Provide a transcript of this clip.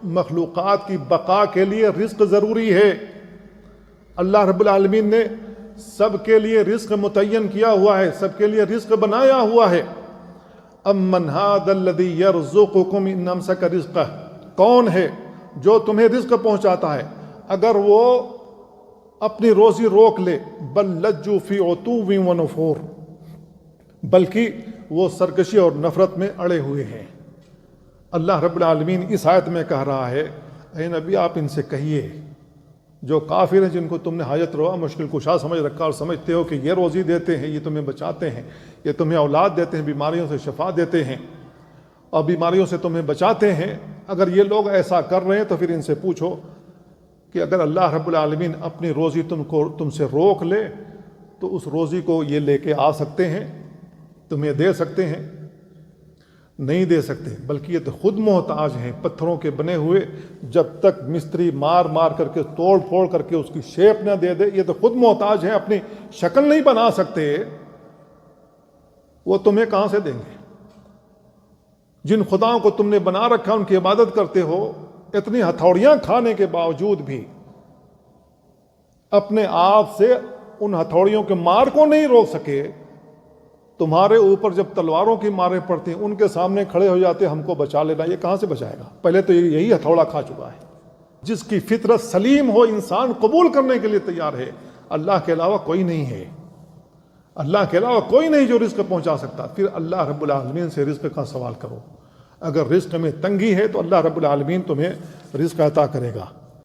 مخلوقات کی بقا کے لیے رزق ضروری ہے۔ اللہ رب العالمین نے سب کے لیے رزق متعین کیا ہوا ہے، سب کے لیے رزق بنایا ہوا ہے۔ امن ھذا الذی یرزقکم ان امسک رزقہ، کون ہے جو تمہیں رزق پہنچاتا ہے اگر وہ اپنی روزی روک لے؟ بل لجوا فی عتو و نفور، بلکہ وہ سرکشی اور نفرت میں اڑے ہوئے ہیں۔ اللہ رب العالمین اس آیت میں کہہ رہا ہے، اے نبی آپ ان سے کہیے جو کافر ہیں، جن کو تم نے حاجت روا مشکل کشا سمجھ رکھا اور سمجھتے ہو کہ یہ روزی دیتے ہیں، یہ تمہیں بچاتے ہیں، یہ تمہیں اولاد دیتے ہیں، بیماریوں سے شفا دیتے ہیں اور بیماریوں سے تمہیں بچاتے ہیں، اگر یہ لوگ ایسا کر رہے ہیں تو پھر ان سے پوچھو کہ اگر اللہ رب العالمین اپنی روزی تم سے روک لے تو اس روزی کو یہ لے کے آ سکتے ہیں، تمہیں دے سکتے ہیں؟ نہیں دے سکتے، بلکہ یہ تو خود محتاج ہیں، پتھروں کے بنے ہوئے، جب تک مستری مار مار کر کے توڑ پھوڑ کر کے اس کی شیپ نہ دے دے، یہ تو خود محتاج ہیں، اپنی شکل نہیں بنا سکتے، وہ تمہیں کہاں سے دیں گے؟ جن خداؤں کو تم نے بنا رکھا ان کی عبادت کرتے ہو، اتنی ہتھوڑیاں کھانے کے باوجود بھی اپنے آپ سے ان ہتھوڑیوں کے مار کو نہیں روک سکے۔ تمہارے اوپر جب تلواروں کی ماریں پڑتی ہیں، ان کے سامنے کھڑے ہو جاتے ہم کو بچا لینا، یہ کہاں سے بچائے گا؟ پہلے تو یہی ہتھوڑا کھا چکا ہے۔ جس کی فطرت سلیم ہو، انسان قبول کرنے کے لیے تیار ہے، اللہ کے علاوہ کوئی نہیں ہے، اللہ کے علاوہ کوئی نہیں جو رزق پہنچا سکتا۔ پھر اللہ رب العالمین سے رزق کا سوال کرو، اگر رزق میں تنگی ہے تو اللہ رب العالمین تمہیں رزق عطا کرے گا۔